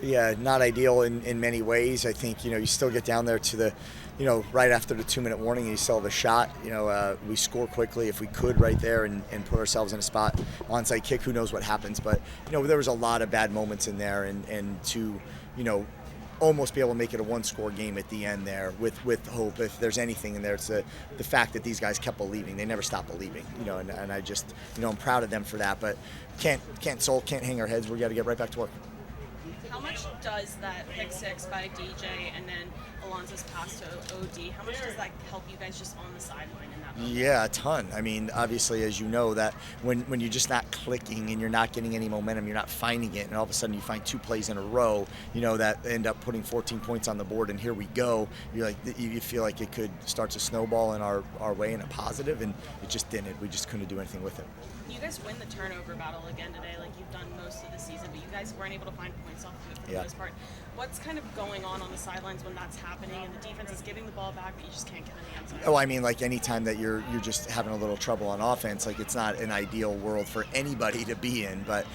Yeah, not ideal in many ways. I think, you still get down there to the, right after the 2-minute warning, and you still have a shot. We score quickly if we could right there and put ourselves in a spot. Onside kick, who knows what happens. But, there was a lot of bad moments in there, and to, almost be able to make it a one-score game at the end there with hope. If there's anything in there, it's the fact that these guys kept believing. They never stopped believing, and I just, I'm proud of them for that. But can't hang our heads. We got to get right back to work. How much does that pick six by DJ and then Alonso's pass to OD, how much does that help you guys just on the sideline in that moment? Yeah, a ton. I mean, obviously, as you know, that when you're just not clicking and you're not getting any momentum, you're not finding it, and all of a sudden you find 2 plays in a row, that end up putting 14 points on the board, and here we go. You feel like it could start to snowball in our way in a positive, and it just didn't. We just couldn't do anything with it. You guys win the turnover battle again today, like you've done most of the season, but you guys weren't able to find points off of it for the most part. What's kind of going on the sidelines when that's happening and the defense is giving the ball back, but you just can't get in the end zone? Oh, I mean, like any time that you're just having a little trouble on offense, like it's not an ideal world for anybody to be in. But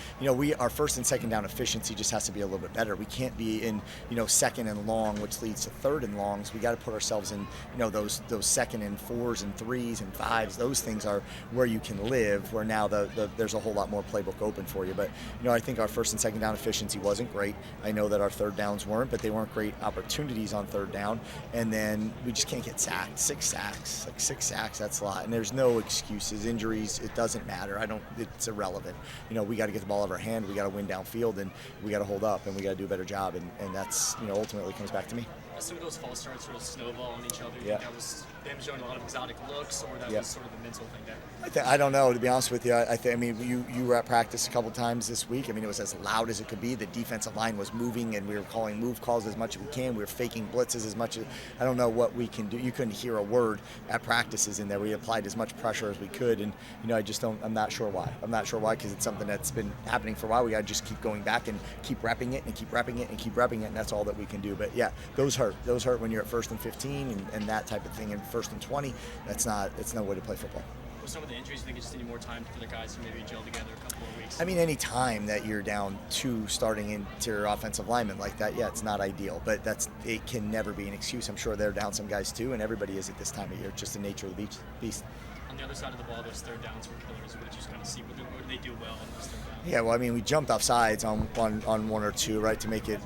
our first and second down efficiency just has to be a little bit better. We can't be in second and long, which leads to third and longs. We got to put ourselves in those second and 4s and 3s and 5s. Those things are where you can live. Where now there's a whole lot more playbook open for you. But I think our first and second down efficiency wasn't great. I know that our third downs weren't, but they weren't great opportunities on third down. And then we just can't get sacked. 6 sacks, that's a lot. And there's no excuses. Injuries, it doesn't matter. It's irrelevant. We got to get the ball out of our hand. We got to win downfield, and we got to hold up, and we got to do a better job. And that's ultimately comes back to me. Some of those false starts sort of snowball on each other. Yeah. That was them showing a lot of exotic looks, or that was sort of a mental thing there? I don't know, to be honest with you. I mean, you were at practice a couple times this week. I mean, it was as loud as it could be. The defensive line was moving, and we were calling move calls as much as we can. We were faking blitzes as much as I don't know what we can do. You couldn't hear a word at practices in there. We applied as much pressure as we could, and I just don't. I'm not sure why. I'm not sure why, because it's something that's been happening for a while. We got to just keep going back and keep repping it and keep repping it and keep repping it, and that's all that we can do. But yeah, those hurt. Those hurt when you're at 1st and 15 and that type of thing. And 1st and 20, it's no way to play football. With some of the injuries, you think you just need more time for the guys to maybe gel together a couple of weeks? I mean, any time that you're down 2 starting interior offensive linemen like that, yeah, it's not ideal. But it can never be an excuse. I'm sure they're down some guys too, and everybody is at this time of year. It's just the nature of the beast. On the other side of the ball, those third downs were killers. What did you just kind of see? What do they do well on those third downs? Yeah, well, I mean, we jumped off sides on 1 or 2, right, to make it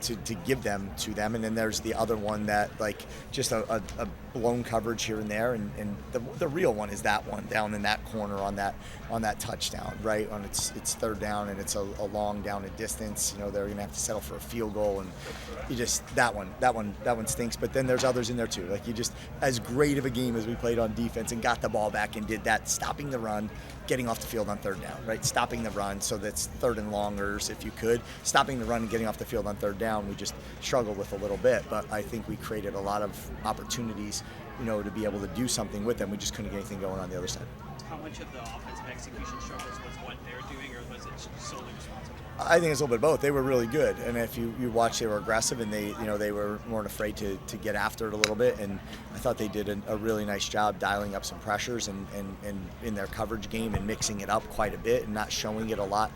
to give them to them, and then there's the other one that like just a blown coverage here and there, and the real one is that one down in that corner on that touchdown, right, on it's third down and it's a long down and distance. They're gonna have to settle for a field goal, and you just that one stinks. But then there's others in there too. Like you just as great of a game as we played on defense and got the ball back and did that, stopping the run, getting off the field on third down, right? Stopping the run, so that's third and longers if you could. Stopping the run and getting off the field on third down, we just struggled with a little bit, but I think we created a lot of opportunities, to be able to do something with them. We just couldn't get anything going on the other side. How much of the offensive execution struggles was what they're doing, or was it solely responsible? I think it's a little bit of both. They were really good, and if you watch, they were aggressive, and they weren't afraid to get after it a little bit. And I thought they did a really nice job dialing up some pressures and in their coverage game and mixing it up quite a bit and not showing it a lot.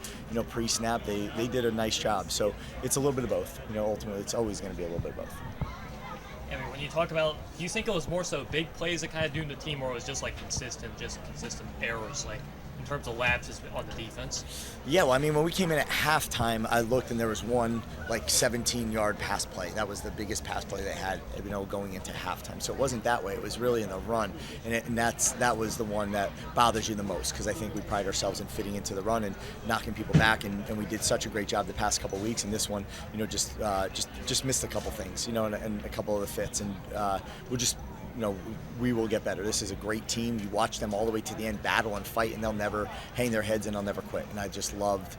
Pre-snap, they did a nice job. So it's a little bit of both. Ultimately, it's always going to be a little bit of both. I mean, when you talk about, do you think it was more so big plays that kind of doomed the team, or it was just like consistent errors, like in terms of lapses on the defense? Yeah, well, I mean, when we came in at halftime, I looked and there was one like 17-yard pass play. That was the biggest pass play they had, going into halftime. So it wasn't that way. It was really in the run, and that was the one that bothers you the most, because I think we pride ourselves in fitting into the run and knocking people back, and we did such a great job the past couple of weeks. And this one, just missed a couple things, and a couple of the fits, and we'll just. We will get better. This is a great team. You watch them all the way to the end, battle and fight, and they'll never hang their heads and they'll never quit. And I just loved,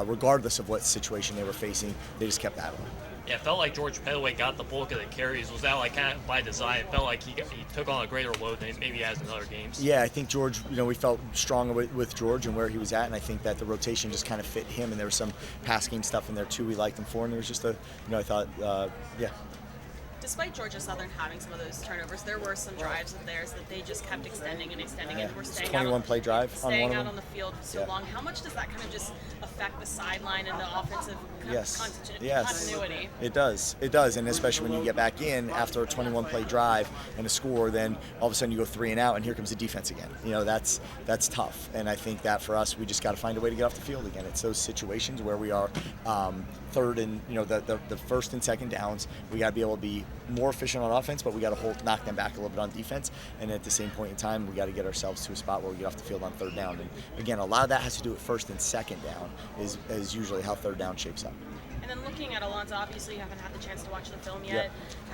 regardless of what situation they were facing, they just kept battling. Yeah, it felt like George Pettaway got the bulk of the carries. Was that like kind of by design? It felt like he took on a greater load than maybe he has in other games. Yeah, I think George, we felt strong with George and where he was at, and I think that the rotation just kind of fit him, and there was some pass game stuff in there too we liked him for, and there was just I thought, yeah. despite Georgia Southern having some of those turnovers, there were some drives of theirs that they just kept extending and extending, and were staying 21 play drive on one staying of out them. on the field so long. How much does that kind of just affect the sideline and the offensive continuity? It does, and especially when you get back in after a 21 play drive and a score, then all of a sudden you go 3 and out, and here comes the defense again. That's tough, and I think that for us, we just got to find a way to get off the field again. It's those situations where we are third and the first and second downs. We got to be able to be more efficient on offense, but we got to knock them back a little bit on defense. And at the same point in time, we got to get ourselves to a spot where we get off the field on third down. And again, a lot of that has to do with first and second down is usually how third down shapes up. And then looking at Alonzo, obviously you haven't had the chance to watch the film yet. Yep.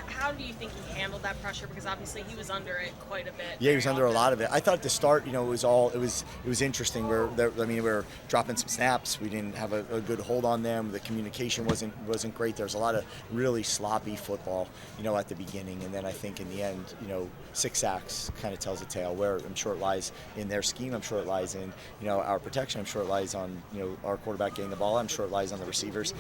How do you think he handled that pressure? Because obviously he was under it quite a bit. Yeah, he was under a lot of it. I thought at the start, it was interesting. We were dropping some snaps. We didn't have a good hold on them. The communication wasn't great. There was a lot of really sloppy football, at the beginning, and then I think in the end, 6 sacks kind of tells a tale. Where I'm sure it lies in their scheme. I'm sure it lies in our protection. I'm sure it lies on our quarterback getting the ball. I'm sure it lies on the receivers,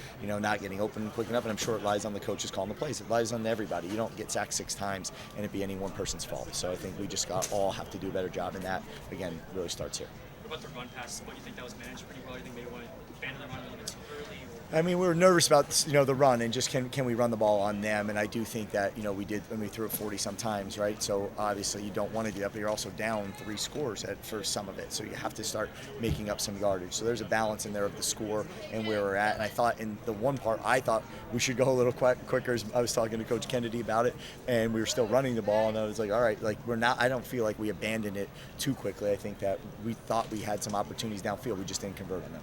not getting open quick enough, and I'm sure it lies on the coaches calling the plays. It lies on everybody. You don't get sacked 6 times and it be any one person's fault. So I think we just all have to do a better job, and that again really starts here. What about the run pass? What do you think that was managed pretty well? You think maybe want to abandon the run a little bit too early? I mean, we were nervous about the run and just can we run the ball on them, and I do think that we did when we threw it 40 sometimes, right? So obviously you don't want to do that, but you're also down 3 scores for some of it, so you have to start making up some yardage. So there's a balance in there of the score and where we're at, and I thought in the one part I thought we should go a little quicker. I was talking to Coach Kennedy about it, and we were still running the ball, and I was like, all right, we're not. I don't feel like we abandoned it too quickly. I think that we thought we had some opportunities downfield, we just didn't convert on them.